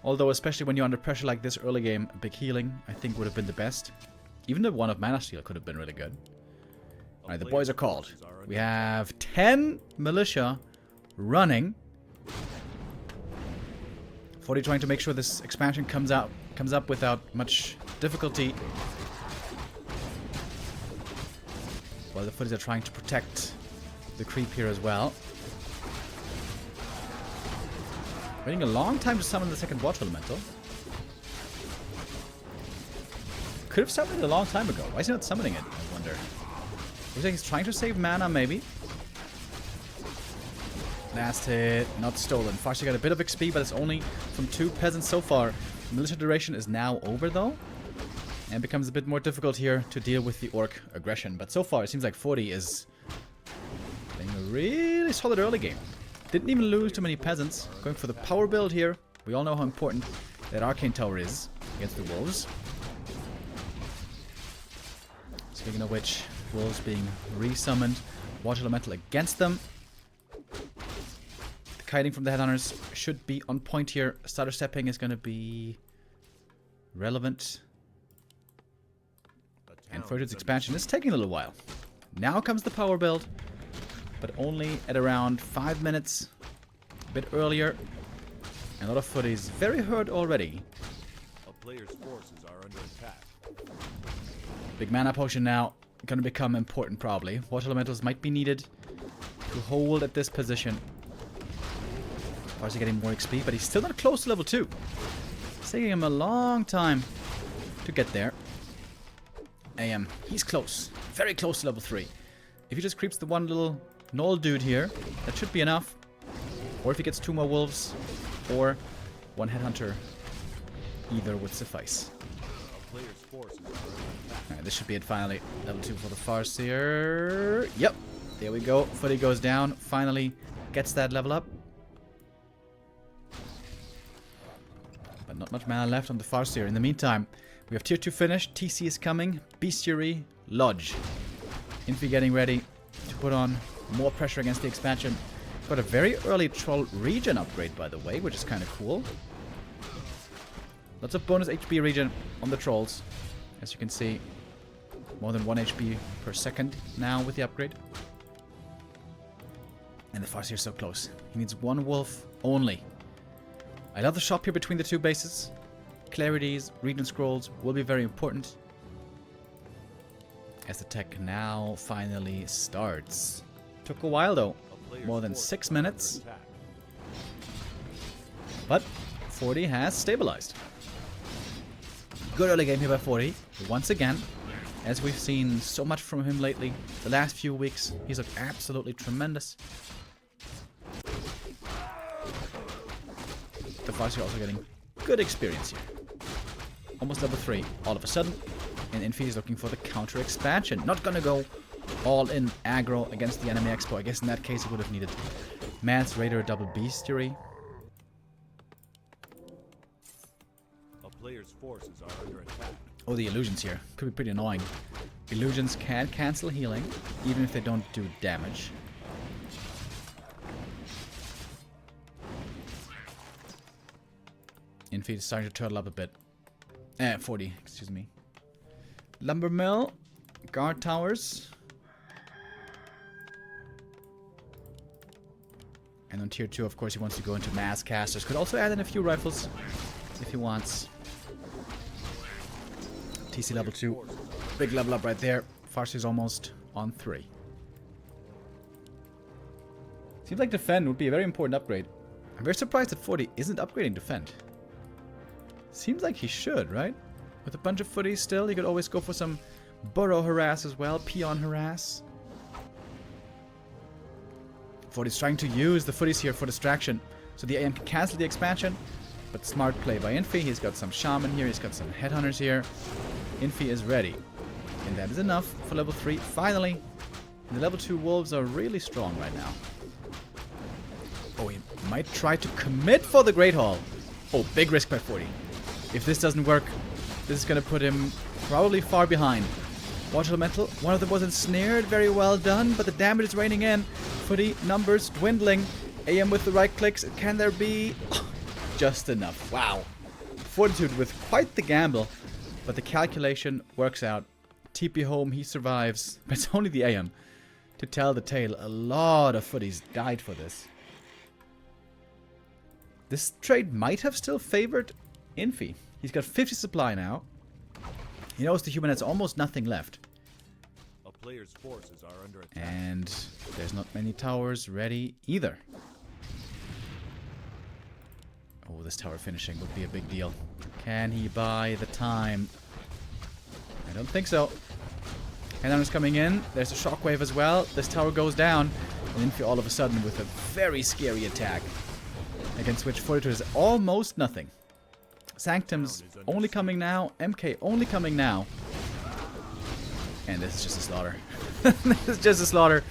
Although, especially when you're under pressure like this early game, a big healing, I think, would have been the best. Even the one of Mana Steal could have been really good. Alright, the boys are called. We have 10 militia running. 40 trying to make sure this expansion comes up without much difficulty. While the footies are trying to protect the creep here as well. Waiting a long time to summon the second water elemental. Could have summoned it a long time ago. Why is he not summoning it, I wonder? Looks like he's trying to save mana, maybe. Last hit, not stolen. Farsi got a bit of XP, but it's only from 2 peasants so far. Militia duration is now over, though. And becomes a bit more difficult here to deal with the orc aggression. But so far, it seems like 40 is playing a really solid early game. Didn't even lose too many peasants. Going for the power build here. We all know how important that Arcane Tower is against the wolves. Speaking of which, wolves being resummoned. Water Elemental against them. The kiting from the Headhunters should be on point here. Stutter stepping is going to be relevant. And Fortitude's expansion is taking a little while. Now comes the power build. But only at around 5 minutes. A bit earlier. And a lot of footies very hurt already. A player's forces are under attack. Big mana potion now. Gonna become important probably. Water elementals might be needed to hold at this position. Farsi getting more XP, but he's still not close to level 2. It's taking him a long time to get there. AM, he's close. Very close to level 3. If he just creeps the one little Null dude here, that should be enough. Or if he gets 2 more wolves, or 1 headhunter, either would suffice. Alright, this should be it finally. Level 2 for the Farseer. Yep, there we go. Footy goes down, finally gets that level up. But not much mana left on the Farseer. In the meantime, we have tier 2 finished. TC is coming. Bestiary, Lodge. Infy getting ready to put on more pressure against the expansion. Got a very early troll regen upgrade, by the way, which is kind of cool. Lots of bonus HP regen on the trolls. As you can see, more than 1 HP per second now with the upgrade. And the Farseer is so close. He needs 1 wolf only. I love the shop here between the 2 bases. Clarities, regen scrolls will be very important. As the tech now finally starts. Took a while though. More than 6 minutes. But 40 has stabilized. Good early game here by 40. Once again, as we've seen so much from him lately, the last few weeks, he's looked absolutely tremendous. The Farseer also getting good experience here. Almost level 3 all of a sudden. And Infy is looking for the counter expansion. Not gonna go all in aggro against the enemy expo. I guess in that case he would have needed Mance Raider double Bestiary. A player's forces are under attack. Oh, the illusions here. Could be pretty annoying. Illusions can cancel healing, even if they don't do damage. Infy is starting to turtle up a bit. 40, excuse me. Lumber mill, guard towers. And on tier 2, of course, he wants to go into mass casters. Could also add in a few rifles if he wants. TC level 2. Big level up right there. Farsi's almost on 3. Seems like defend would be a very important upgrade. I'm very surprised that 40 isn't upgrading defend. Seems like he should, right? With a bunch of footies still, you could always go for some burrow harass as well, peon harass. 40's trying to use the footies here for distraction, so the AM can cancel the expansion. But smart play by Infy. He's got some shaman here, he's got some headhunters here. Infy is ready. And that is enough for level 3. Finally, the level 2 wolves are really strong right now. Oh, he might try to commit for the Great Hall. Oh, big risk by 40. If this doesn't work, this is going to put him probably far behind. Water Elemental, one of them was ensnared, very well done, but the damage is raining in. Footy numbers dwindling. AM with the right clicks, can there be... Oh, just enough. Wow. Fortitude with quite the gamble, but the calculation works out. TP home, he survives, but it's only the AM. To tell the tale, a lot of footies died for this. This trade might have still favored Infy. He's got 50 supply now. He knows the human has almost nothing left. A player's forces are under attack. And there's not many towers ready either. Oh, this tower finishing would be a big deal. Can he buy the time? I don't think so. Headhunter is coming in. There's a shockwave as well. This tower goes down. And Infy all of a sudden with a very scary attack. Against which Fortitude is almost nothing. Sanctum's only coming now. MK only coming now. And this is just a slaughter. This is just a slaughter.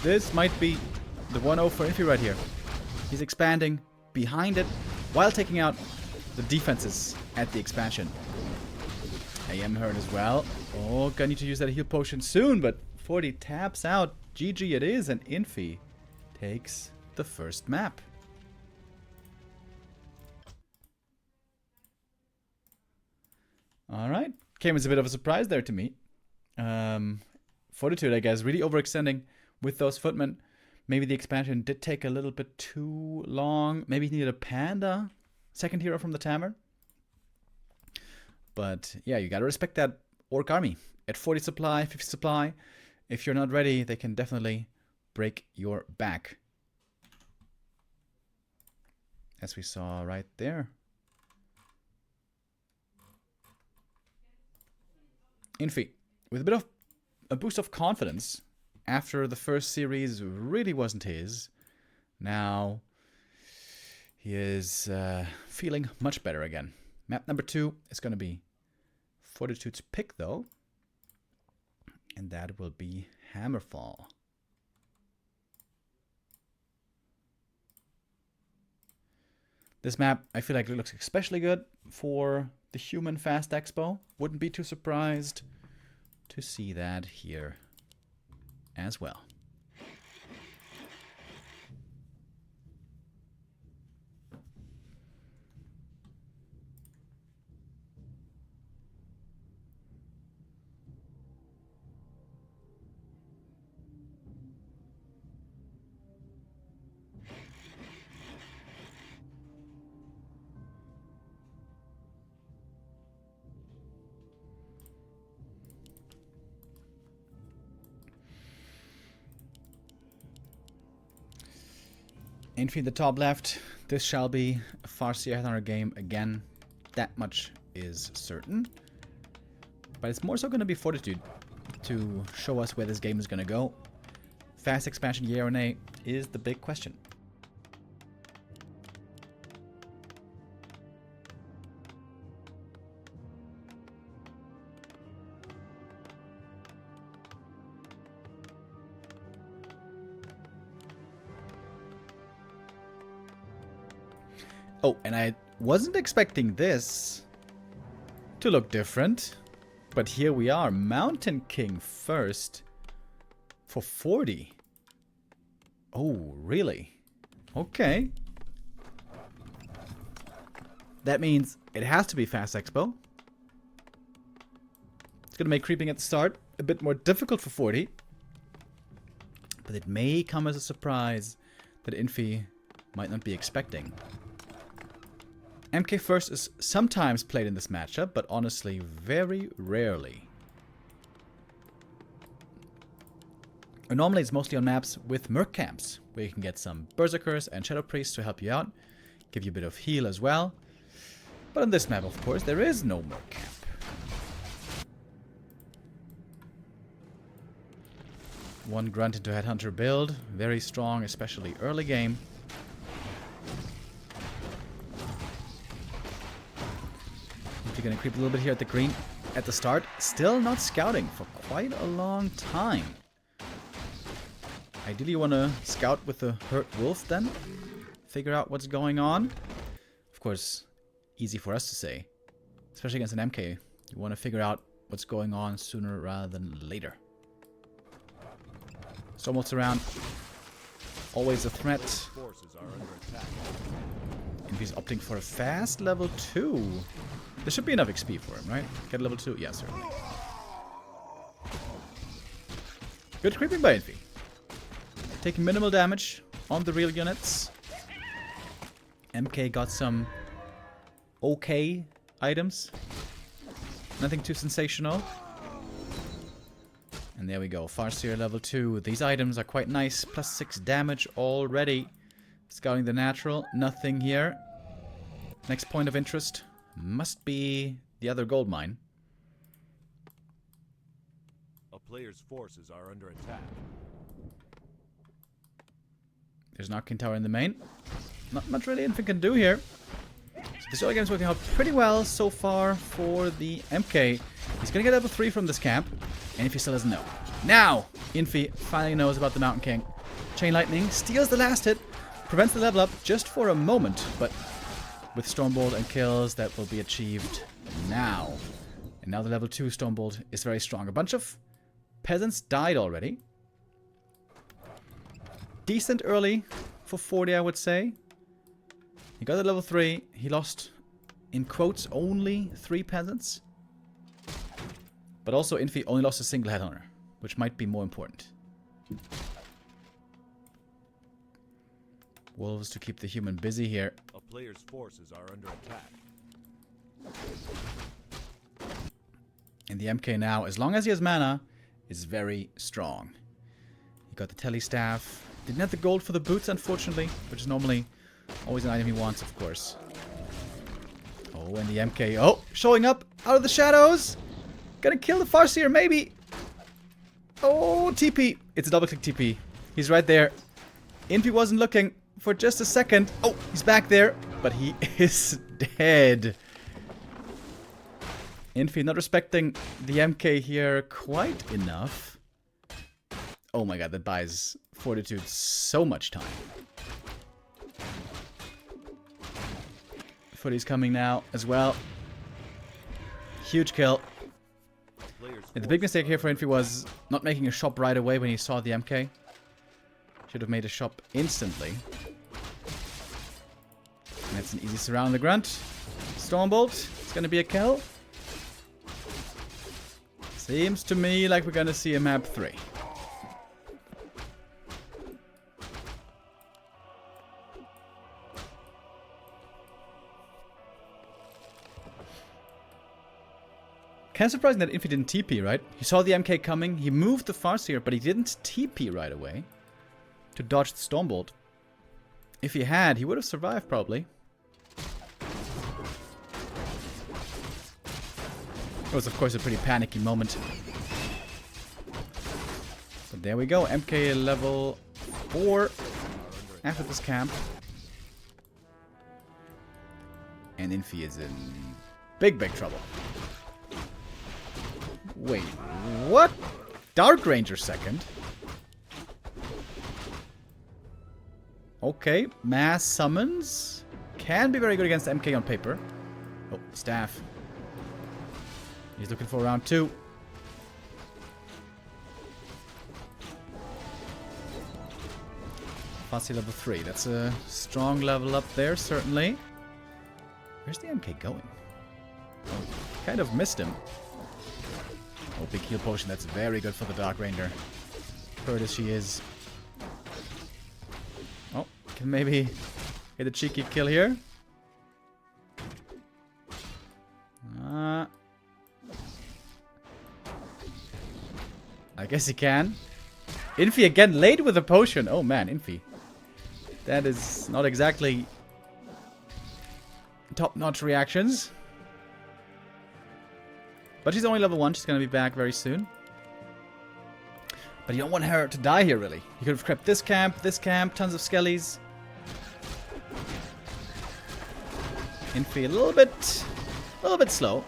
This might be the 1-0 for Infy right here. He's expanding behind it while taking out the defenses at the expansion. AM hurt as well. Oh, gonna need to use that heal potion soon, but 40 taps out. GG it is, and Infy takes the first map. Alright. Came as a bit of a surprise there to me. Fortitude, I guess, really overextending with those footmen. Maybe the expansion did take a little bit too long. Maybe he needed a panda. Second hero from the Tamer. But yeah, you gotta respect that Orc army. At 40 supply, 50 supply. If you're not ready, they can definitely break your back. As we saw right there. Infy, with a bit of a boost of confidence after the first series really wasn't his. Now he is feeling much better again. Map number 2 is going to be Fortitude's pick though. And that will be Hammerfall. This map, I feel like it looks especially good for the Human Fast Expo. Wouldn't be too surprised to see that here as well. Infy in the top left. This shall be a Farseer Headhunter game again. That much is certain. But it's more so going to be Fortitude to show us where this game is going to go. Fast expansion, yeah or nay, is the big question. Oh, and I wasn't expecting this to look different. But here we are, Mountain King first for 40. Oh, really? Okay. That means it has to be Fast Expo. It's going to make creeping at the start a bit more difficult for 40. But it may come as a surprise that Infy might not be expecting. MK first is sometimes played in this matchup, but honestly, very rarely. And normally it's mostly on maps with Merc camps, where you can get some Berserkers and Shadow Priests to help you out, give you a bit of heal as well. But on this map, of course, there is no Merc camp. One Grunt into Headhunter build, very strong, especially early game. You're going to creep a little bit here at the green at the start. Still not scouting for quite a long time. Ideally you want to scout with the hurt wolf then. Figure out what's going on. Of course, easy for us to say. Especially against an MK. You want to figure out what's going on sooner rather than later. Stormwolves around. Always a threat. Forces are under attack. Infy's opting for a fast level 2. There should be enough XP for him, right? Get level 2? Yeah, certainly. Good creeping by Infy. Taking minimal damage on the real units. MK got some okay items. Nothing too sensational. And there we go. Farseer level 2. These items are quite nice. Plus 6 damage already. Scouting the natural. Nothing here. Next point of interest must be the other gold mine. A player's forces are under attack. There's an Arcane Tower in the main. Not much really Infy can do here. So this early game is working out pretty well so far for the MK. He's gonna get level 3 from this camp. And Infy still doesn't know. Now, Infy finally knows about the Mountain King. Chain Lightning steals the last hit. Prevents the level up just for a moment. But with Stormbolt and kills, that will be achieved now. And now the level 2 Stormbolt is very strong. A bunch of peasants died already. Decent early for 40, I would say. He got the level 3. He lost, in quotes, only 3 peasants. But also, Infy only lost a single headhunter, which might be more important. Wolves to keep the human busy here. A player's forces are under attack. And the MK now, as long as he has mana, is very strong. He got the telestaff. Didn't have the gold for the boots, unfortunately, which is normally always an item he wants, of course. Oh, and the MK, oh, showing up out of the shadows. Gonna kill the Farseer, maybe. Oh, TP. It's a double-click TP. He's right there. Infy wasn't looking for just a second. Oh, he's back there, but he is dead. Infy not respecting the MK here quite enough. Oh my god, that buys Fortitude so much time. Footy's coming now as well. Huge kill. And the big mistake here for Infy was not making a shop right away when he saw the MK. Should have made a shop instantly. And that's an easy surround on the grunt. Stormbolt. It's going to be a kill. Seems to me like we're going to see a map 3. Kind of surprising that Infy didn't TP, right? He saw the MK coming, he moved the Farseer, but he didn't TP right away to dodge the Stormbolt. If he had, he would have survived, probably. It was, of course, a pretty panicky moment. But there we go, MK level 4 after this camp. And Infy is in big, big trouble. Wait, what? Dark Ranger second? Okay, mass summons. Can be very good against MK on paper. Oh, staff. He's looking for round 2. Fussy level 3. That's a strong level up there, certainly. Where's the MK going? Oh, kind of missed him. Oh, big heal potion. That's very good for the Dark Ranger. Hurt as she is. Oh, can maybe get a cheeky kill here. I guess he can. Infy again late with a potion. Oh man, Infy. That is not exactly top-notch reactions. But she's only level 1. She's going to be back very soon. But you don't want her to die here, really. You could have crept this camp, tons of skellies. Infy a little bit slow.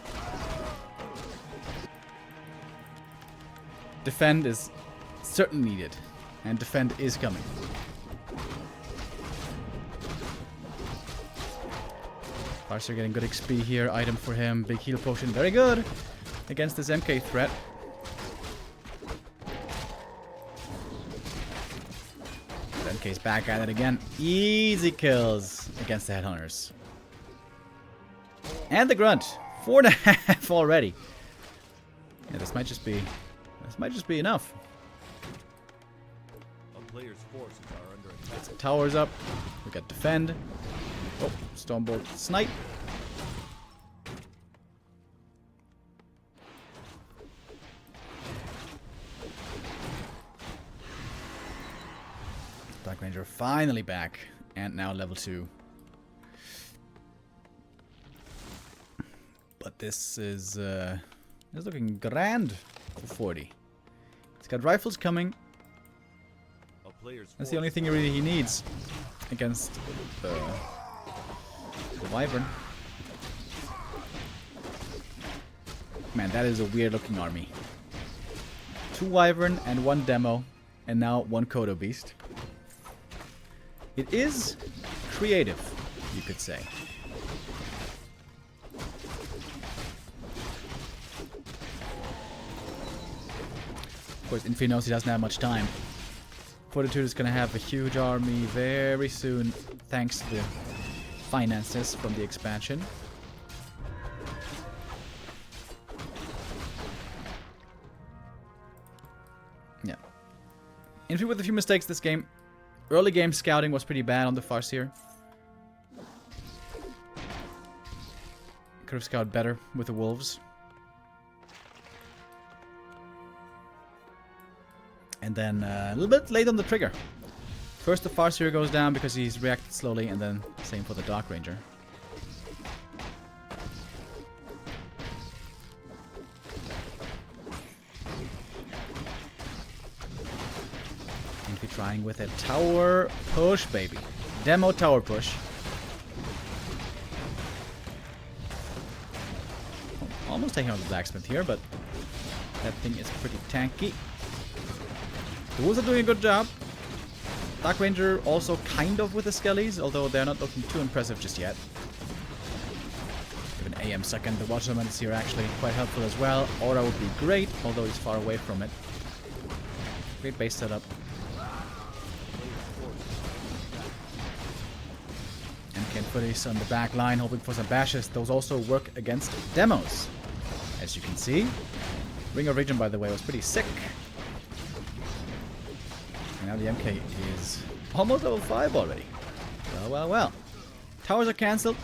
Defend is certainly needed. And defend is coming. Farseer getting good XP here. Item for him. Big heal potion. Very good against this MK threat. MK's back at it again. Easy kills against the headhunters. And the grunt. 4.5 already. Yeah, this might just be enough. A player's forces are under attack. Some towers up. We got defend. Oh, Stormbolt snipe. Dark Ranger finally back, and now level 2. But this is looking grand for 40. He's got rifles coming. A player's That's the only thing he needs against the Wyvern. Man, that is a weird looking army. 2 Wyvern and 1 Demo, and now 1 Kodo Beast. It is creative, you could say. Of course, Infy knows he doesn't have much time. Fortitude is going to have a huge army very soon, thanks to the finances from the expansion. Yeah. Infy with a few mistakes this game. Early game scouting was pretty bad on the Farseer. Could have scouted better with the Wolves. And then a little bit late on the trigger. First the Farseer goes down because he's reacted slowly, and then same for the Dark Ranger. Infy trying with a tower push, baby. Demo tower push. Almost taking out the blacksmith here, but that thing is pretty tanky. The Wolves are doing a good job. Dark Ranger also kind of with the Skellies, although they're not looking too impressive just yet. Give an AM second. The Waterman is here actually quite helpful as well. Aura would be great, although he's far away from it. Great base setup. MK Footies on the back line, hoping for some bashes. Those also work against demos, as you can see. Ring of Region, by the way, was pretty sick. And now the MK is almost level 5 already. Well, well, well. Towers are cancelled.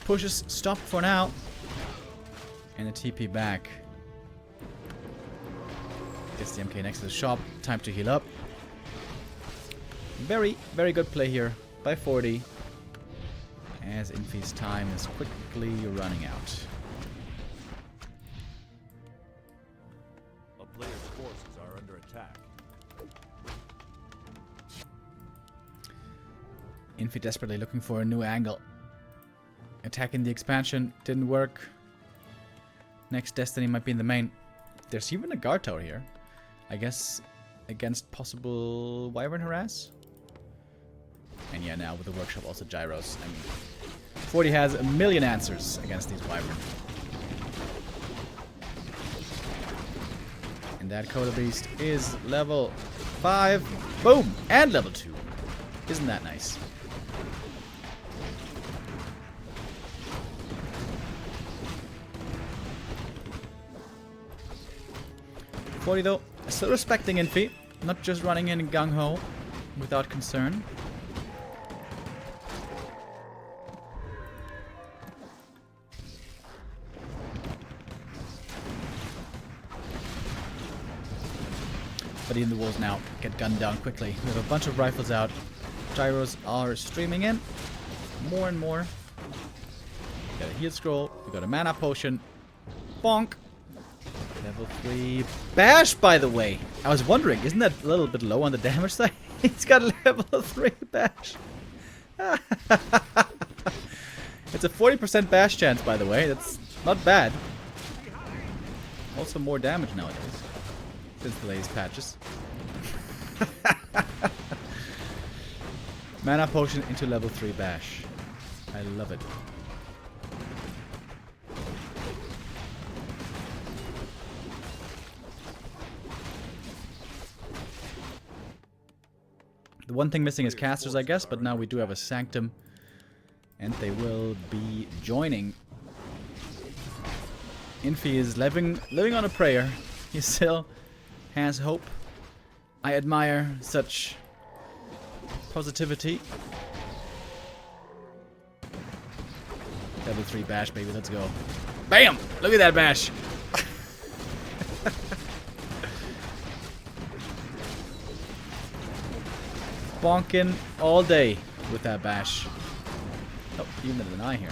Pushes stopped for now. And a TP back. Gets the MK next to the shop. Time to heal up. Very, very good play here by 40. As Infy's time is quickly running out. A player's forces are under attack. Infy desperately looking for a new angle. Attacking the expansion didn't work. Next Destiny might be in the main. There's even a guard tower here. I guess against possible Wyvern harass. And yeah, now with the workshop also gyros. I mean, 40 has a million answers against these Wyvern. And that Kodo Beast is level 5. Boom! And level 2. Isn't that nice? Forty though, still respecting Infy, not just running in gung-ho without concern. But even the Wolves now get gunned down quickly. We have a bunch of rifles out. Gyros are streaming in more and more. We got a heal scroll, we got a mana potion. Bonk! Level 3 bash, by the way. I was wondering, isn't that a little bit low on the damage side? He's got a level 3 bash. It's a 40% bash chance, by the way. That's not bad. Also more damage nowadays. Since the latest patches. Mana potion into level 3 bash. I love it. The one thing missing is casters, I guess, but now we do have a Sanctum. And they will be joining Infy is living on a prayer. He still has hope. I admire such positivity. Level 3 bash, baby. Let's go. Bam! Look at that bash. Bonking all day with that bash. Oh, even better than I here.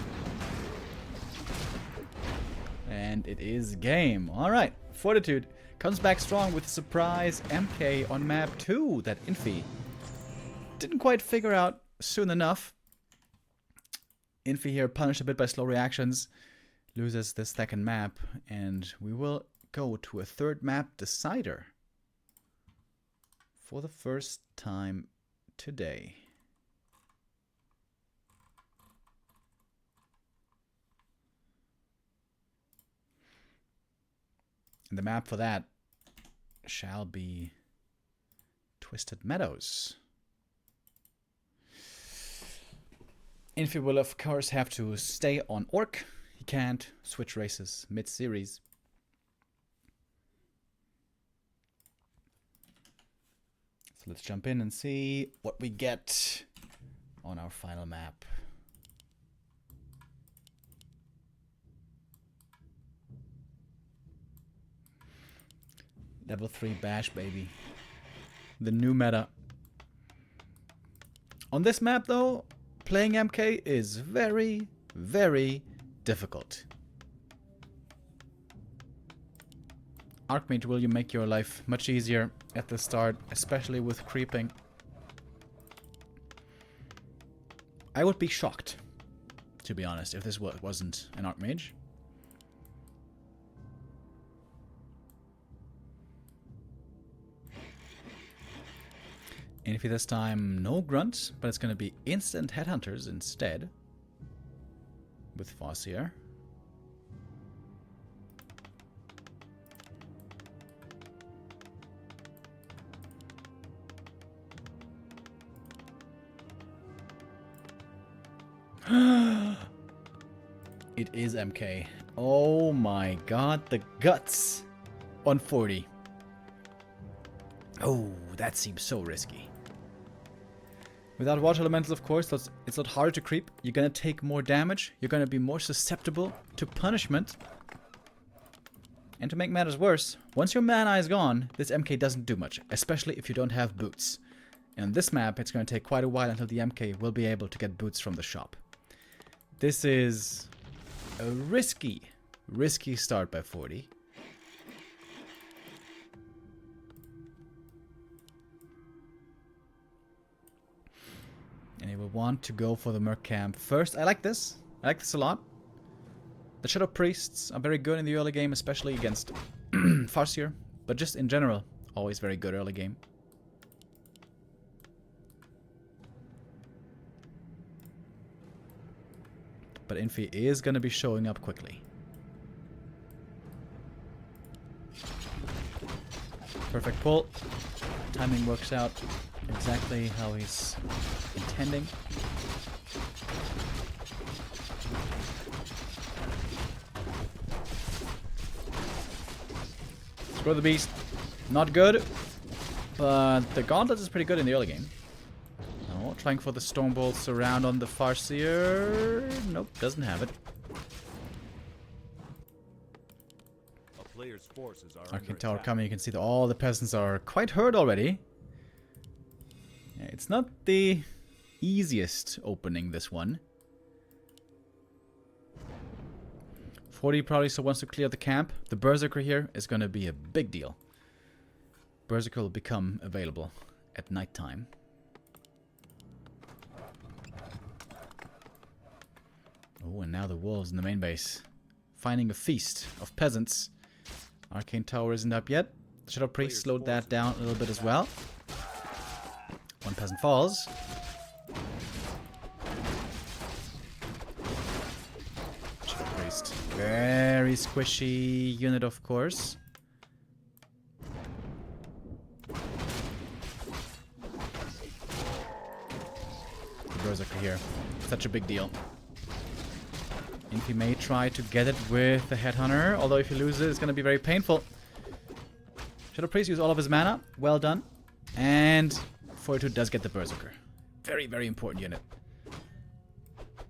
And it is game. Alright. Fortitude comes back strong with a surprise MK on map 2 that Infy didn't quite figure out soon enough. Infy here punished a bit by slow reactions. Loses the second map. And we will go to a third map decider. For the first time today. And the map for that shall be Twisted Meadows. Infy will of course have to stay on ORC. He can't switch races mid-series. So let's jump in and see what we get on our final map. Level 3 bash, baby. The new meta. On this map, though, playing MK is very, very difficult. Archmage will you make your life much easier at the start, especially with creeping. I would be shocked, to be honest, if this wasn't an Archmage. Infy this time, no grunts, but it's going to be instant headhunters instead. With CORSAIR. It is MK. Oh my god, the guts on 40. Oh, that seems so risky. Without water elementals, of course, it's a lot harder to creep. You're gonna take more damage. You're gonna be more susceptible to punishment. And to make matters worse, once your mana is gone, this MK doesn't do much, especially if you don't have boots. And on this map, it's gonna take quite a while until the MK will be able to get boots from the shop. This is a risky start by 40. And he will want to go for the Merc Camp first. I like this. I like this a lot. The Shadow Priests are very good in the early game, especially against Farseer. But just in general, always very good early game. But Infy is going to be showing up quickly. Perfect pull. Timing works out exactly how he's intending. Screw the beast. Not good. But the Gauntlet is pretty good in the early game. Oh, trying for the Stormbolt surround on the Farseer. Nope, doesn't have it. A player's forces are Arcane under Tower attack. coming. You can see that all the peasants are quite hurt already. Yeah, it's not the easiest opening, this one. 40 probably still wants to clear the camp. The Berserker here is going to be a big deal. Berserker will become available at nighttime. Oh, and now the wolves in the main base. Finding a feast of peasants. Arcane Tower isn't up yet. Shadow Priest slowed that down a little bit as well. One peasant falls. Shadow Priest. Very squishy unit, of course. The Berserker here. Such a big deal. Infy may try to get it with the Headhunter, although if he loses it, it's going to be very painful. Shadow Priest used all of his mana. Well done. And Fortitude does get the Berserker. Very, very important unit.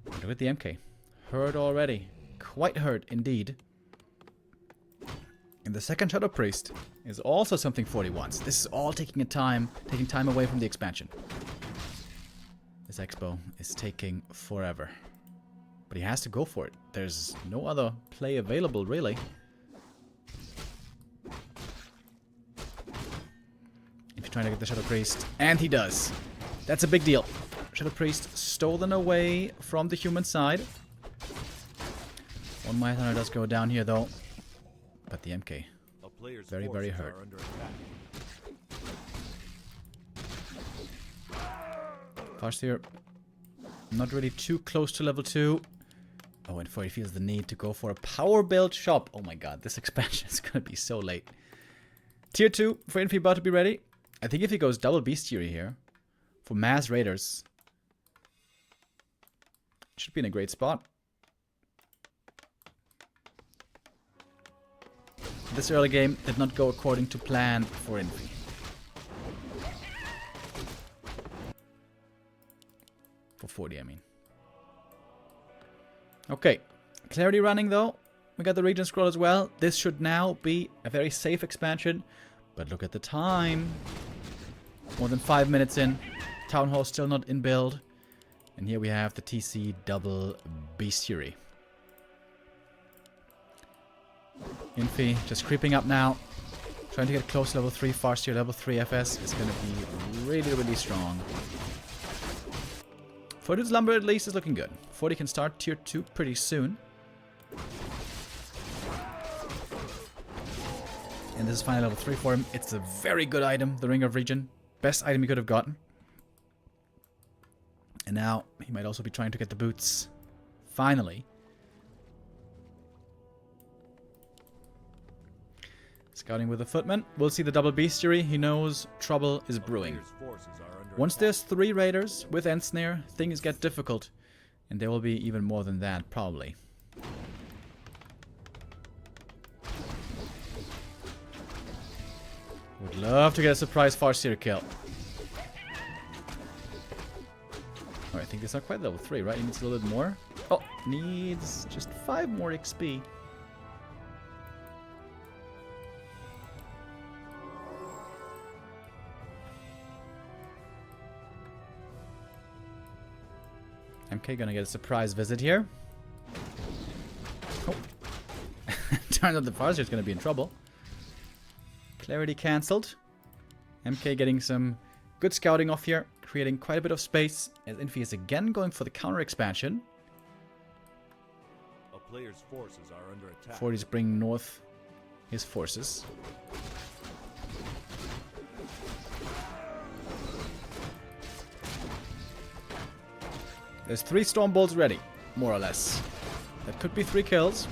Look at the MK. Hurt already. Quite hurt indeed. And the second Shadow Priest is also something 40 wants. This is all taking time away from the expansion. This Expo is taking forever. But he has to go for it. There's no other play available, really. If you're trying to get the Shadow Priest, and he does. That's a big deal. Shadow Priest stolen away from the human side. One Might Hunter does go down here, though. But the MK, very, very hurt. Farseer, not really too close to level 2. Oh, and 40 feels the need to go for a power build shop. Oh my god, this expansion is going to be so late. Tier 2 for Infy about to be ready. I think if he goes double bestiary here for mass raiders, should be in a great spot. This early game did not go according to plan for Infy. For 40, I mean. Okay. Clarity running, though. We got the region scroll as well. This should now be a very safe expansion. But look at the time. More than 5 minutes in. Town Hall still not in build. And here we have the TC double bestiary. Infy just creeping up now. Trying to get close to level 3 Farseer, level 3 FS is going to be really, really strong. Fortitude's Lumber at least is looking good. 40 can start tier 2 pretty soon. And this is finally level 3 for him. It's a very good item, the Ring of Regen. Best item he could have gotten. And now he might also be trying to get the boots. Finally. Scouting with the footman. We'll see the double bestiary. He knows trouble is brewing. Once there's 3 raiders with Ensnare, things get difficult. And there will be even more than that, probably. Would love to get a surprise Farseer kill. Oh, I think it's not quite level 3, right? He needs a little bit more. Oh, needs just 5 more XP. MK gonna get a surprise visit here. Oh. Turns out the Farseer is gonna be in trouble. Clarity cancelled. MK getting some good scouting off here, creating quite a bit of space as Infy is again going for the counter expansion. A player's forces are under attack. 40's bringing north his forces. There's 3 storm bolts ready, more or less. That could be 3 kills.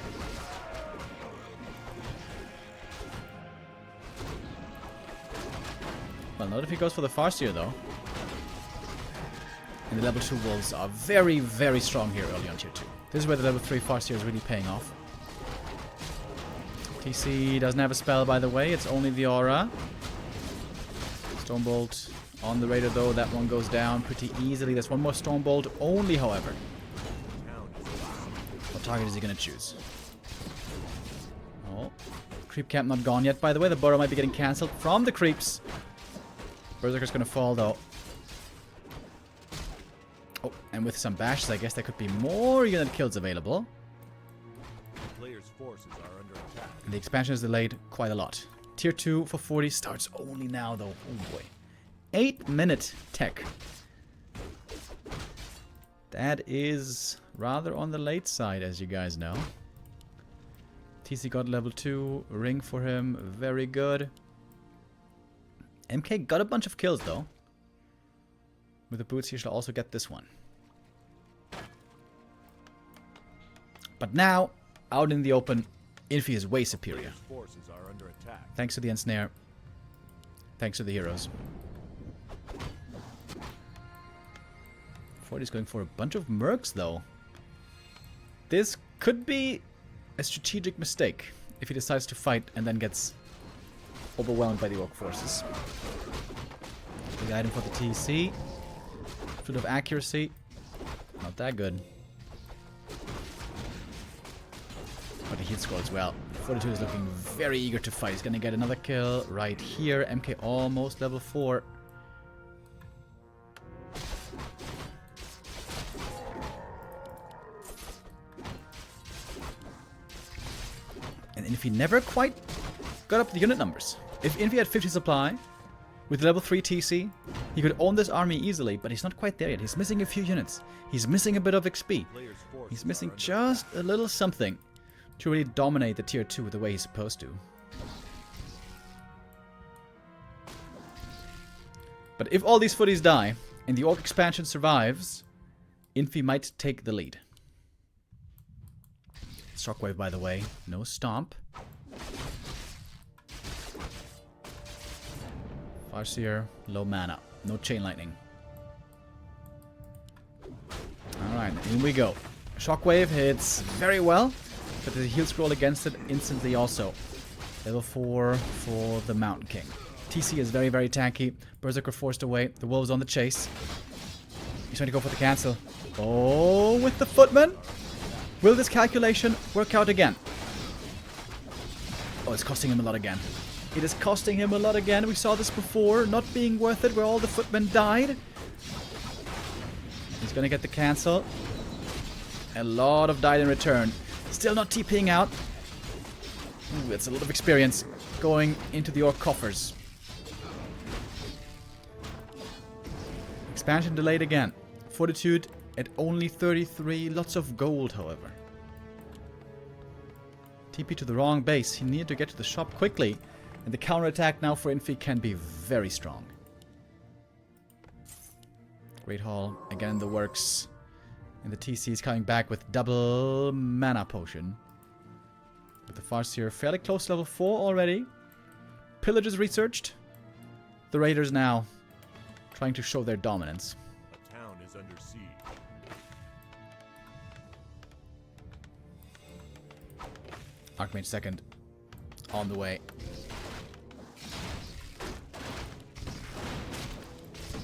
Well, not if he goes for the Farseer, though. And the level 2 wolves are very, very strong here early on tier 2. This is where the level 3 Farseer is really paying off. TC doesn't have a spell, by the way. It's only the aura. Stormbolt on the raider, though. That one goes down pretty easily. There's one more Stormbolt only, however. What target is he going to choose? Oh. Creep camp not gone yet, by the way. The burrow might be getting cancelled from the creeps. Berserker's going to fall, though. Oh, and with some bashes, I guess there could be more unit kills available. Player's forces are under attack. And the expansion is delayed quite a lot. Tier 2 for 40 starts only now, though. Oh boy. 8-minute tech. That is rather on the late side, as you guys know. TC got level 2. Ring for him. Very good. MK got a bunch of kills, though. With the boots, he should also get this one. But now, out in the open, Infy is way superior. Forces are under attack. Thanks to the ensnare. Thanks to the heroes. 40's going for a bunch of mercs, though. This Could be a strategic mistake if he decides to fight and then gets overwhelmed by the orc forces. Big item for the TC. Foot of accuracy. Not that good. But the heat score as well. Fortitude is looking very eager to fight. He's gonna get another kill right here. MK almost level 4. And Infy never quite got up the unit numbers. If Infy had 50 supply, with level 3 TC, he could own this army easily, but he's not quite there yet. He's missing a few units. He's missing a bit of XP. He's missing just a little something to really dominate the tier 2 the way he's supposed to. But if all these footies die, and the orc expansion survives, Infy might take the lead. Shockwave, by the way. No stomp. Farseer, low mana. No chain lightning. Alright, in we go. Shockwave hits very well, but there's a heal scroll against it instantly also. Level 4 for the Mountain King. TC is very, very tanky. Berserker forced away. The Wolves on the chase. He's trying to go for the cancel. Oh, with the Footman. Will this calculation work out again? Oh, it's costing him a lot again. It is costing him a lot again. We saw this before, not being worth it, where all the footmen died. He's gonna get the cancel. A lot of died in return. Still not TPing out. Ooh, that's a lot of experience going into the orc coffers. Expansion delayed again. Fortitude at only 33. Lots of gold, however. TP to the wrong base. He needed to get to the shop quickly. And the counterattack now for Infy can be very strong. Great Hall again in the works. And the TC is coming back with double mana potion. With the Farseer fairly close to level 4 already. Pillage is researched. The Raiders now trying to show their dominance. A town is under siege. Archmage second. On the way.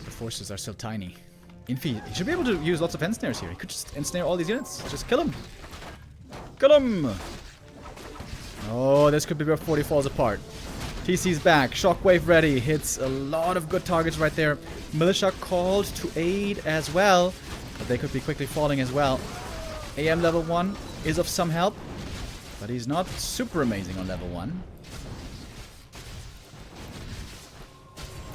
The forces are still tiny. Infy, he should be able to use lots of ensnares here. He could just ensnare all these units. Just kill him. Kill him! Oh, this could be where 40 falls apart. TC's back. Shockwave ready. Hits a lot of good targets right there. Militia called to aid as well. But they could be quickly falling as well. AM level 1 is of some help. But he's not super amazing on level 1.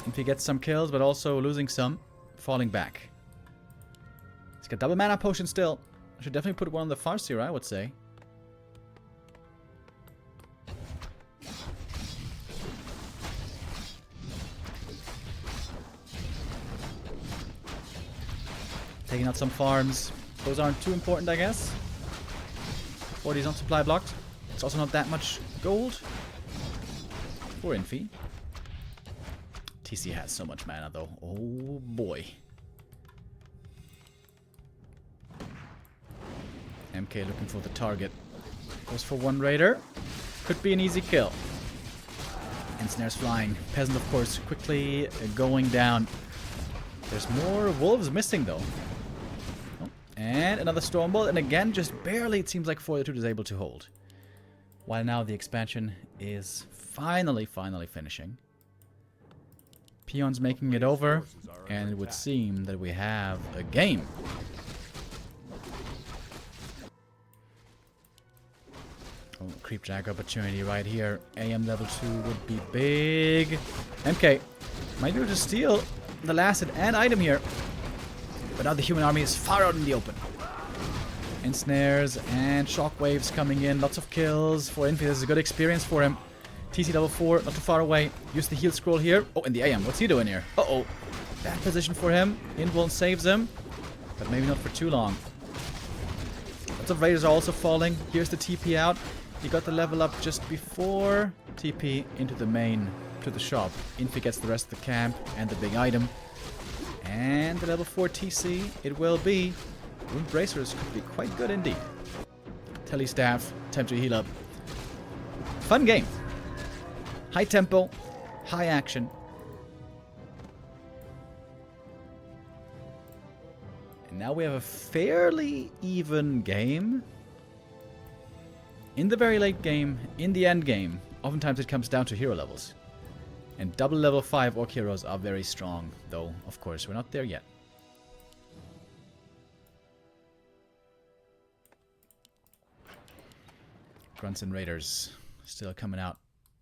If he gets some kills, but also losing some. Falling back. He's got double mana potion still. I should definitely put one on the Farseer, I would say. Taking out some farms. Those aren't too important, I guess. 40's on supply blocked. It's also not that much gold for Infy. TC has so much mana, though. Oh, boy. MK looking for the target. Goes for one raider. Could be an easy kill. Ensnares flying. Peasant, of course, quickly going down. There's more wolves missing, though. Oh, and another Stormbolt. And again, just barely, it seems like Fortitude is able to hold. While now the expansion is finally finishing. Peons making it over. And it would seem that we have a game. Oh, creep drag opportunity right here. AM level 2 would be big. MK might be able to steal the last and item here. But now the human army is far out in the open. Ensnares and shockwaves coming in. Lots of kills for Infy. This is a good experience for him. TC level 4, not too far away. Use the heal scroll here. Oh, and the AM. What's he doing here? Uh-oh. Bad position for him. Invuln saves him. But maybe not for too long. Lots of raiders are also falling. Here's the TP out. He got the level up just before TP into the main, to the shop. Infy gets the rest of the camp and the big item. And the level 4 TC, it will be. Rune Bracers could be quite good indeed. Telestaff. Time to heal up. Fun game. High tempo. High action. And now we have a fairly even game. In the very late game, in the end game, oftentimes it comes down to hero levels. And double level 5 orc heroes are very strong, though, of course, we're not there yet. Grunts and Raiders still coming out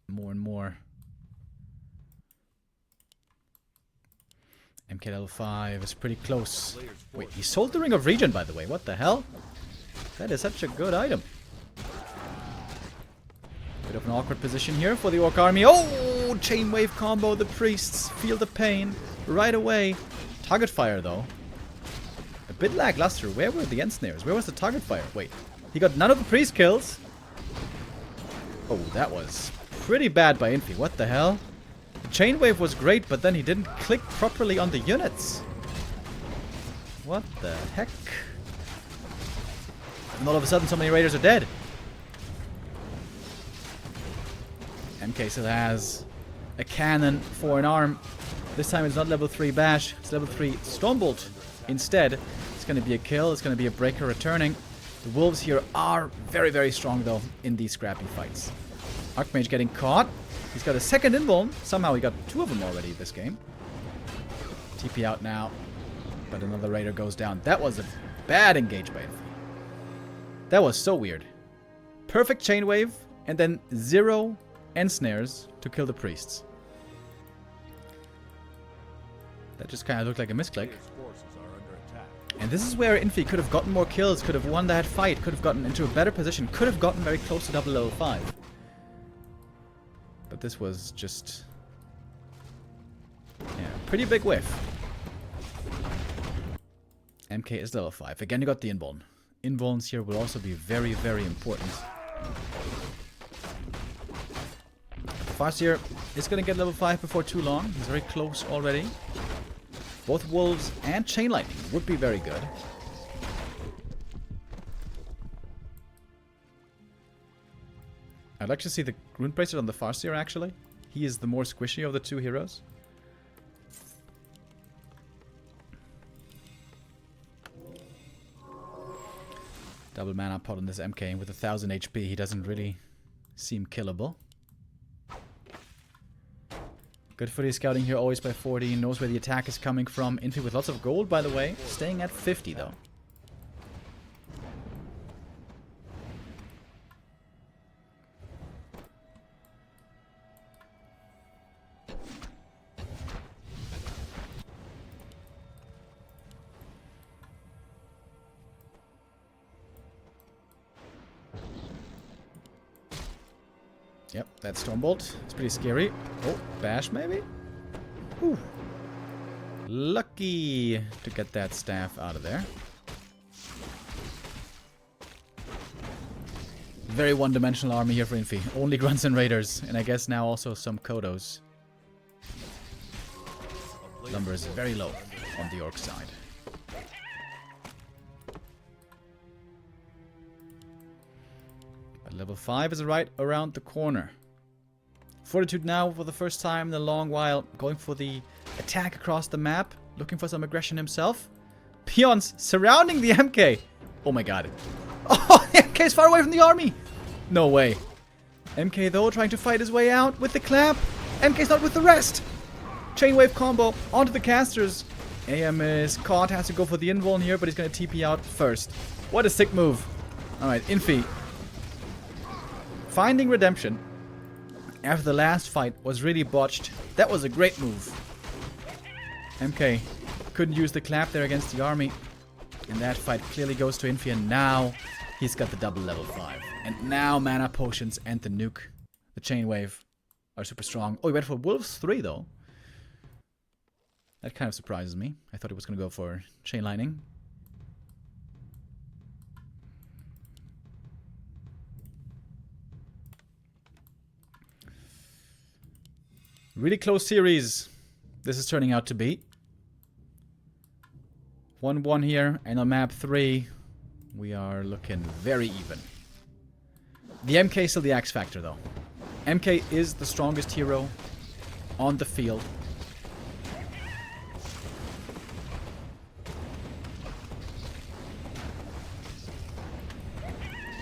more and more. MK level 5 is pretty close. Wait, he sold the Ring of Regen, by the way. What the hell? That is such a good item. Bit of an awkward position here for the Orc army. Oh! Chainwave combo. The priests feel the pain right away. Target fire, though. A bit lackluster. Where were the end snares? Where was the target fire? Wait. He got none of the priest kills. Oh, that was pretty bad by Infy. What the hell? The chainwave was great, but then he didn't click properly on the units. What the heck? And all of a sudden, so many raiders are dead. MK still has a cannon for an arm. This time it's not level 3 bash, it's level 3 Stormbolt. Instead, it's going to be a kill, it's going to be a breaker returning. The wolves here are very, very strong though in these scrappy fights. Archmage getting caught. He's got a second invuln. Somehow he got 2 of them already this game. TP out now. But another raider goes down. That was a bad engage by Infy. That was so weird. Perfect chainwave and then 0 end snares to kill the priests. That just kind of looked like a misclick. And this is where Infy could have gotten more kills, could have won that fight, could have gotten into a better position, could have gotten very close to double level 5. But this was just... yeah, pretty big whiff. MK is level 5. Again, you got the invuln. Invulns here will also be very, very important. Farseer is going to get level 5 before too long. He's very close already. Both wolves and chain lightning would be very good. I'd like to see the rune bracelet on the Farseer actually. He is the more squishy of the 2 heroes. Double mana pot on this MK. With 1000 HP, he doesn't really seem killable. Good footy scouting here, always by 40. Knows where the attack is coming from. Infy with lots of gold, by the way. Staying at 50, though. Yep, that Stormbolt. It's pretty scary. Oh, bash maybe? Whew. Lucky to get that staff out of there. Very one-dimensional army here for Infy. Only grunts and raiders, and I guess now also some Kodos. Lumber is very low on the orc side. But level 5 is right around the corner. Fortitude now for the first time in a long while, going for the attack across the map, looking for some aggression himself. Peons surrounding the MK. Oh my god. Oh, the MK is far away from the army. No way. MK though trying to fight his way out with the clap. MK's not with the rest. Chainwave combo onto the casters. AM is caught, has to go for the invuln here, but he's going to TP out first. What a sick move. Alright, Infy. Finding redemption after the last fight was really botched. That was a great move. MK couldn't use the clap there against the army. And that fight clearly goes to Infy, and now he's got the double level 5. And now mana potions and the nuke, the chain wave, are super strong. Oh, he went for Wolves 3 though. That kind of surprises me. I thought he was going to go for chain lightning. Really close series this is turning out to be. 1-1 here, and on map 3 we are looking very even. The MK is still the X factor, though. MK is the strongest hero on the field.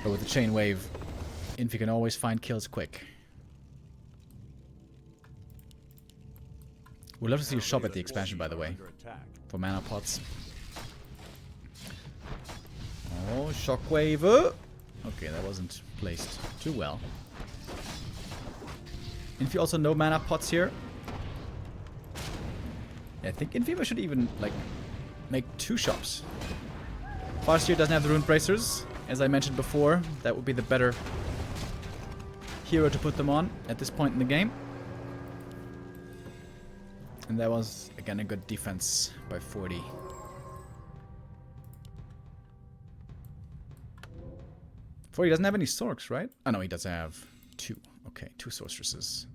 But with the chain wave, Infy can always find kills quick. We'd love to see you shop at the expansion, by the way, for mana pots. Oh, shockwave. Okay, that wasn't placed too well. Infy also no mana pots here. Yeah, I think Infy should even, like, make 2 shops. Farseer doesn't have the rune bracers, as I mentioned before. That would be the better hero to put them on at this point in the game. And that was, again, a good defense by 40. He doesn't have any Sorks, right? Oh, no, he does have 2. Okay, 2 sorceresses.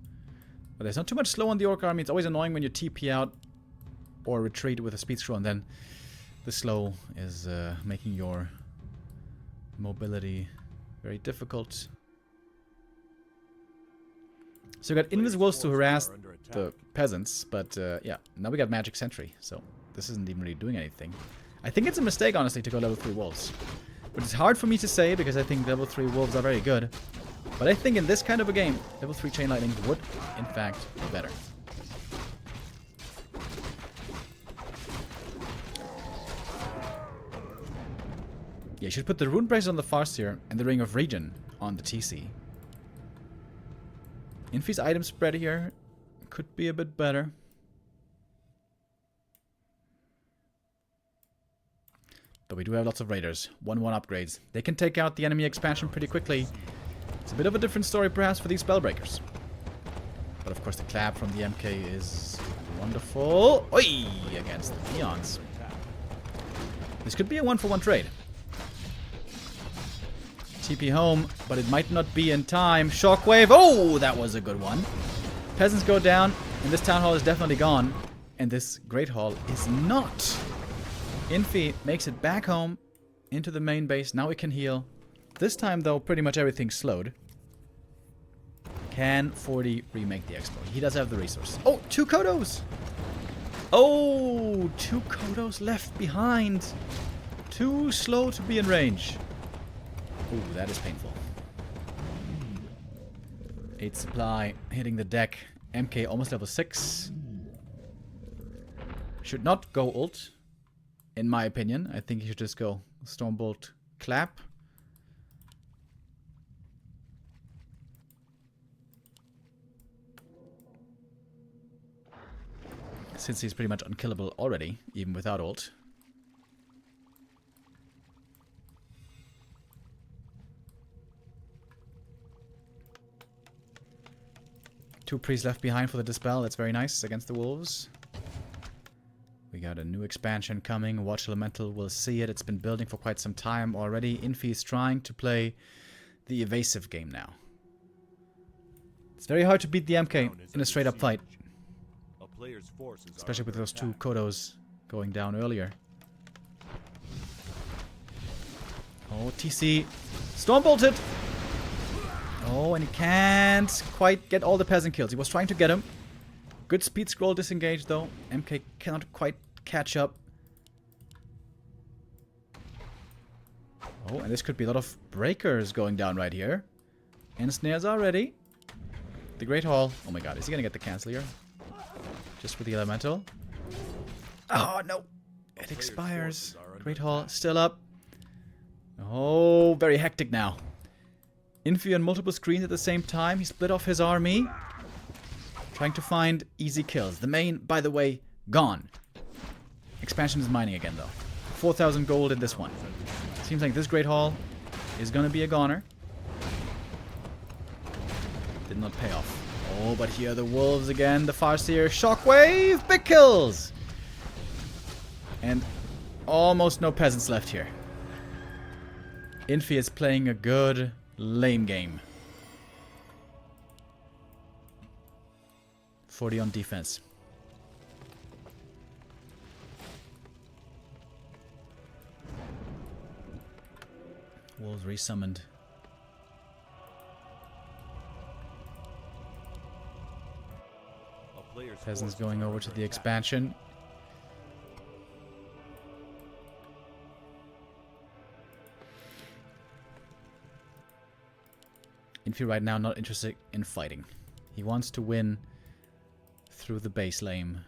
But there's not too much slow on the Orc army. It's always annoying when you TP out or retreat with a speed scroll, and then the slow is making your mobility very difficult. So we got Invisibles to harass the peasants, but yeah, now we got Magic Sentry, so this isn't even really doing anything. I think it's a mistake, honestly, to go level 3 wolves. But it's hard for me to say, because I think level 3 wolves are very good. But I think in this kind of a game, level 3 Chain Lightning would, in fact, be better. Yeah, you should put the Rune Braces on the Farseer and the Ring of Regen on the TC. Infy's item spread here could be a bit better. But we do have lots of raiders. 1-1 upgrades. They can take out the enemy expansion pretty quickly. It's a bit of a different story perhaps for these spellbreakers. But of course the clap from the MK is wonderful. Oi! Against the peons. This could be a 1-for-1 trade. TP home, but it might not be in time. Shockwave. Oh, that was a good one. Peasants go down, and this town hall is definitely gone. And this great hall is not. Infy makes it back home into the main base. Now we can heal. This time, though, pretty much everything's slowed. Can 40 remake the exploit? He does have the resource. Oh, 2 Kodos! Oh, 2 Kodos left behind. Too slow to be in range. Ooh, that is painful. 8 supply hitting the deck. MK almost level 6. Should not go ult, in my opinion. I think he should just go Stormbolt Clap. Since he's pretty much unkillable already, even without ult. Two priests left behind for the Dispel. That's very nice against the wolves. We got a new expansion coming. Watch Elemental will see it. It's been building for quite some time already. Infy is trying to play the evasive game now. It's very hard to beat the MK in a straight up fight. Especially with those 2 Kodos going down earlier. Oh, TC. Stormbolted! Oh, and he can't quite get all the peasant kills. He was trying to get him. Good speed scroll disengage, though. MK cannot quite catch up. Oh, and this could be a lot of breakers going down right here. And snares are ready. The Great Hall. Oh my god, is he gonna get the cancel here? Just for the elemental. Oh, no. It expires. Great Hall still up. Oh, very hectic now. Infy on multiple screens at the same time. He split off his army. Trying to find easy kills. The main, by the way, gone. Expansion is mining again, though. 4,000 gold in this one. Seems like this Great Hall is going to be a goner. Did not pay off. Oh, but here are the wolves again. The Farseer. Shockwave. Big kills. And almost no peasants left here. Infy is playing a good lame game. 40 on defense. Wolves resummoned. Peasants going over to the expansion. Infy right now not interested in fighting. He wants to win through the base lane.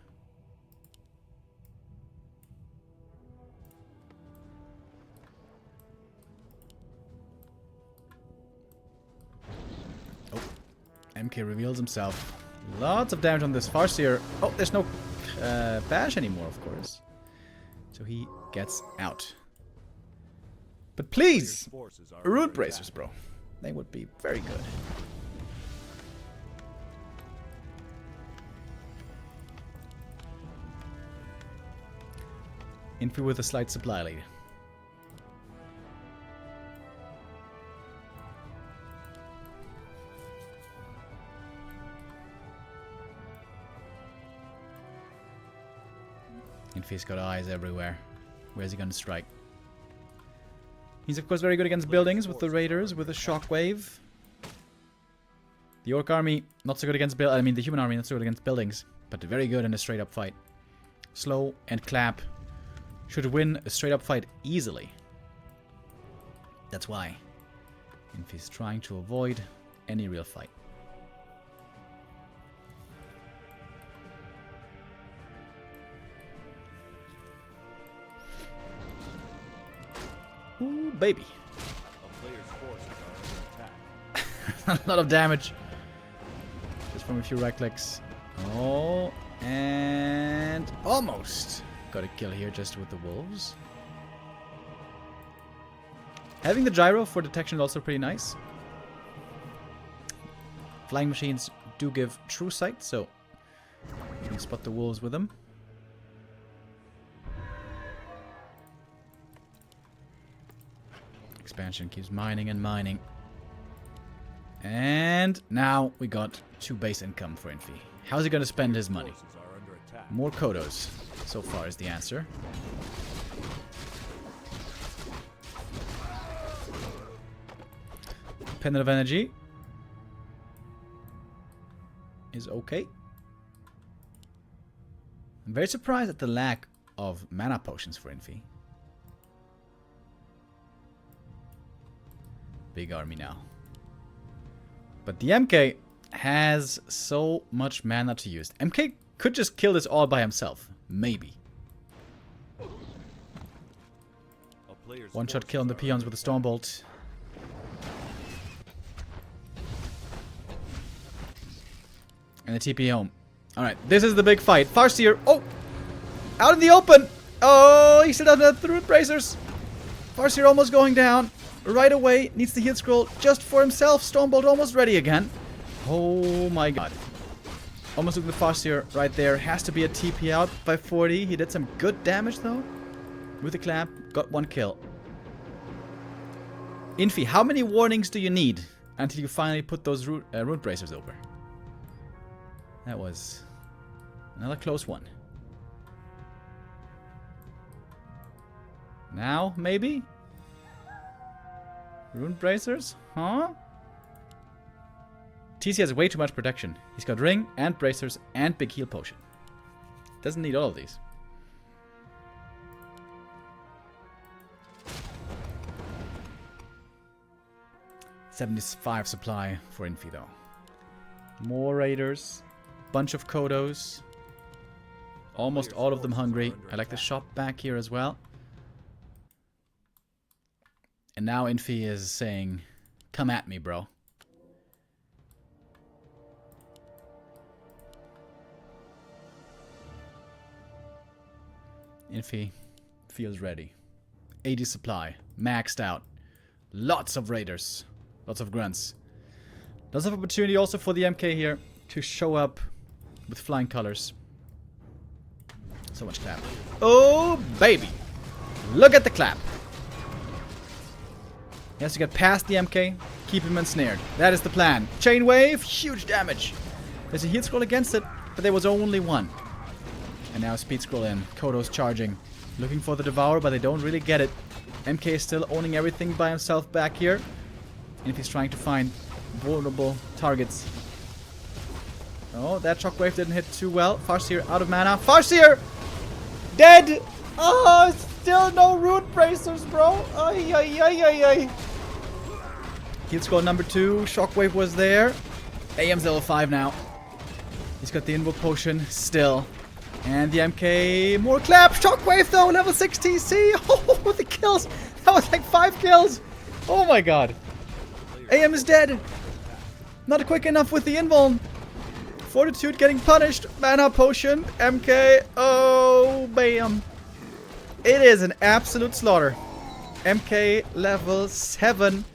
Oh, MK reveals himself. Lots of damage on this Farseer. Oh, there's no bash anymore, of course. So he gets out. But please, Root Bracers, bro. They would be very good. Infy with a slight supply lead. Infy's got eyes everywhere. Where's he gonna strike? He's of course very good against buildings with the raiders, with the shockwave. The orc army not so good against the human army not so good against buildings, but very good in a straight up fight. Slow and clap should win a straight up fight easily. That's why Infy's trying to avoid any real fight. Ooh, baby. A player's forces are under attack. A lot of damage. Just from a few right clicks. Oh, and almost got a kill here just with the wolves. Having the gyro for detection is also pretty nice. Flying machines do give true sight, so you can spot the wolves with them. Expansion keeps mining and mining. And now we got 2 base income for Infy. How's he going to spend his money? More Kodos, so far is the answer. Pendant of Energy is okay. I'm very surprised at the lack of mana potions for Infy. Big army now. But the MK has so much mana to use. MK could just kill this all by himself. Maybe. One-shot kill on the peons with a Stormbolt. And the TP home. Alright, this is the big fight. Farseer. Oh! Out in the open! Oh, he still doesn't have the root bracers. Farseer almost going down. Right away, needs the heal scroll just for himself. Stormbolt almost ready again. Oh my god. Almost took the Farseer right there. Has to be a TP out by 40. He did some good damage though. With the clap, got 1 kill. Infy, how many warnings do you need until you finally put those root bracers over? That was another close one. Now, maybe? Rune bracers? Huh? TC has way too much protection. He's got ring and bracers and big heal potion. Doesn't need all of these. $75 supply for Infy though. More raiders. Bunch of Kodos. Almost all of them hungry. I like the shop back here as well. And now Infy is saying, come at me, bro. Infy feels ready. 80 supply. Maxed out. Lots of raiders. Lots of grunts. Lots of opportunity also for the MK here to show up with flying colors. So much clap. Oh, baby. Look at the clap. He has to get past the MK, keep him ensnared. That is the plan. Chain wave, huge damage. There's a heal scroll against it, but there was only 1. And now speed scroll in. Kodos charging. Looking for the Devour, but they don't really get it. MK is still owning everything by himself back here. And if he's trying to find vulnerable targets. Oh, that shockwave didn't hit too well. Farseer out of mana. Farseer! Dead! Oh, still no rune bracers, bro. Ay, ay, ay, ay, ay. Heal scroll number 2. Shockwave was there. AM's level 5 now. He's got the invoke potion still. And the MK, more clap. Shockwave though, level 6 TC. Oh, the kills. That was like 5 kills. Oh my god. AM is dead. Not quick enough with the invuln. Fortitude getting punished. Mana potion. MK. Oh, bam. It is an absolute slaughter. MK level 7.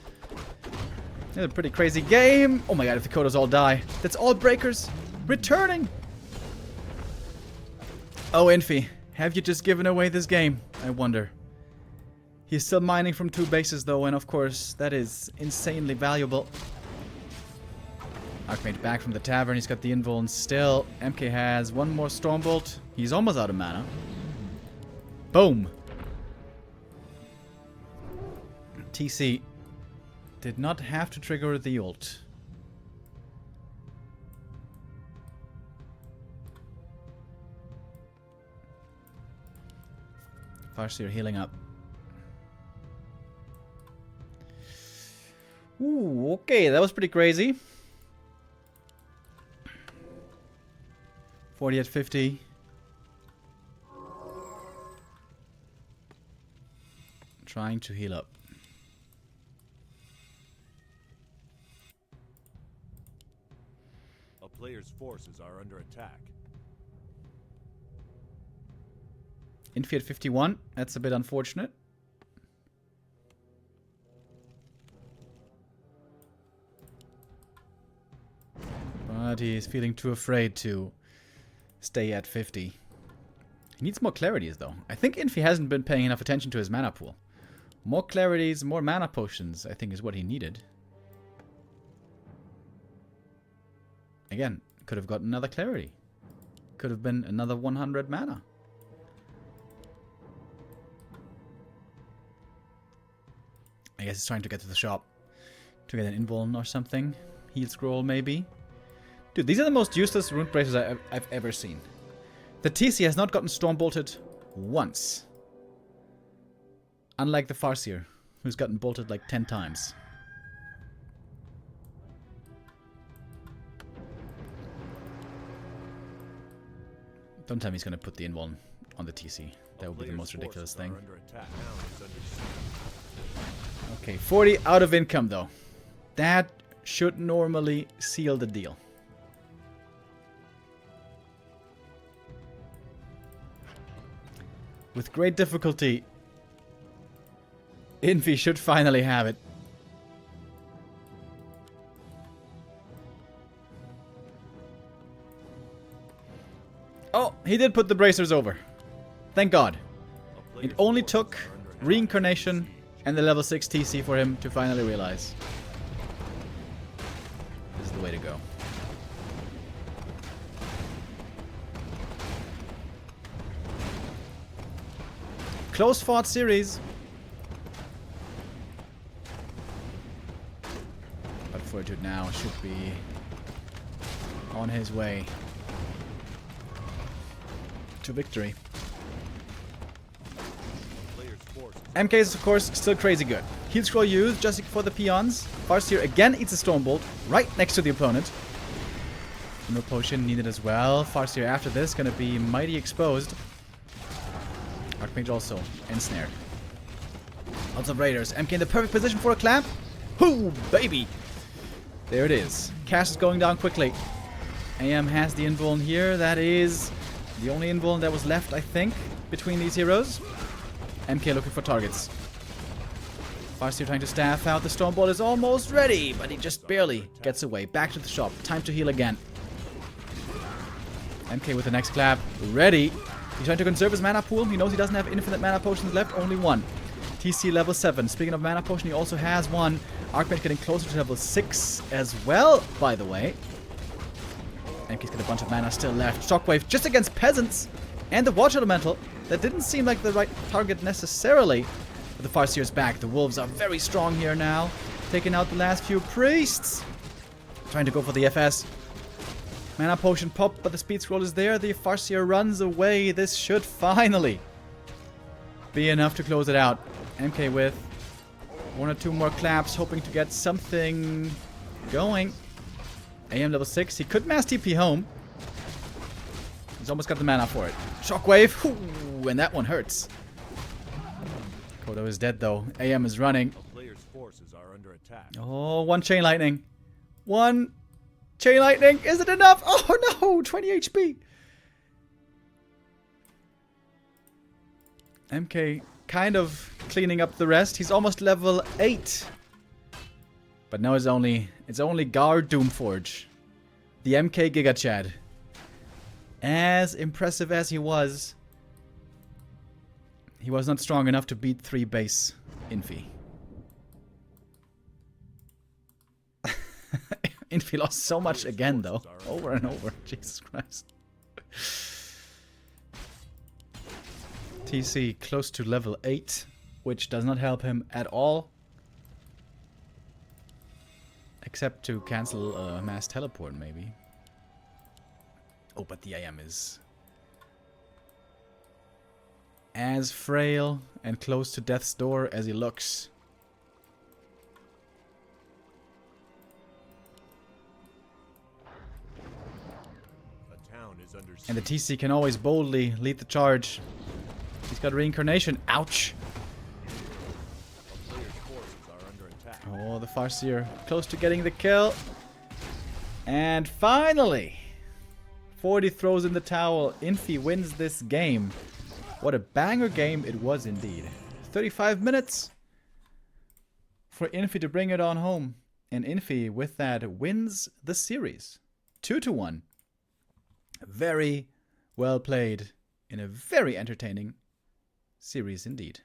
It's a pretty crazy game. Oh my god, if the Kodos all die. That's all breakers returning. Oh, Infy. Have you just given away this game? I wonder. He's still mining from 2 bases though, and of course, that is insanely valuable. Archmage back from the tavern. He's got the invuln still. MK has 1 more Stormbolt. He's almost out of mana. Boom. TC did not have to trigger the ult. Farseer healing up. Ooh, okay, that was pretty crazy. 40 at 50. Trying to heal up. A player's forces are under attack. Infy at 51. That's a bit unfortunate. But he's feeling too afraid to stay at 50. He needs more clarities though. I think Infy hasn't been paying enough attention to his mana pool. More clarities, more mana potions, I think is what he needed. Again, could have got another clarity. Could have been another 100 mana. I guess he's trying to get to the shop to get an invuln or something. Heal scroll maybe. Dude, these are the most useless rune bracers I've ever seen. The TC has not gotten storm-bolted once. Unlike the Farseer, who's gotten bolted like 10 times. Don't tell me he's going to put the invuln on the TC. That would be the most ridiculous thing. Okay, 40 out of income though. That should normally seal the deal. With great difficulty, Infy should finally have it. Oh, he did put the bracers over. Thank God. It only took reincarnation and the level 6 TC for him to finally realize. This is the way to go. Close fought series. But Fortitude now should be on his way to victory. MK is of course still crazy good. Heal scroll used just for the peons. Farseer again eats a Stormbolt right next to the opponent. No potion needed as well. Farseer after this gonna be mighty exposed. Archmage also ensnared. Lots of raiders. MK in the perfect position for a clamp. Hoo, baby! There it is. Cash is going down quickly. AM has the invuln here. That is the only invuln that was left, I think, between these heroes. MK looking for targets. Farseer trying to staff out. The Stormbolt is almost ready, but he just barely gets away. Back to the shop. Time to heal again. MK with the next clap. Ready. He's trying to conserve his mana pool. He knows he doesn't have infinite mana potions left. Only 1. TC level 7. Speaking of mana potion, he also has 1. Archmage getting closer to level 6 as well, by the way. MK's got a bunch of mana still left. Shockwave just against peasants. And the Watch Elemental. That didn't seem like the right target necessarily. But the Farseer's back. The wolves are very strong here now. Taking out the last few priests. Trying to go for the FS. Mana potion pop, but the speed scroll is there. The Farseer runs away. This should finally be enough to close it out. MK with 1 or 2 more claps, hoping to get something going. AM level 6. He could mass TP home. He's almost got the mana for it. Shockwave. Ooh, and that one hurts. Kodo is dead though. AM is running. A player's forces are under attack. Oh, 1 chain lightning. 1 chain lightning. Is it enough? Oh no, 20 HP. MK kind of cleaning up the rest. He's almost level 8. But now it's only Guard Doomforge. The MK Giga Chad. As impressive as he was not strong enough to beat 3 base Infy. Infy lost so much again though. Over and over. Jesus Christ. TC close to level 8, which does not help him at all. Except to cancel a mass teleport, maybe. Oh, but the AM is as frail and close to death's door as he looks. A town is under siege. And the TC can always boldly lead the charge. He's got reincarnation. Ouch! A player's forces are under attack. Oh, the Farseer close to getting the kill. And finally, 40 throws in the towel. Infy wins this game. What a banger game it was indeed. 35 minutes for Infy to bring it on home. And Infy, with that, wins the series. 2-1. Very well played in a very entertaining series indeed.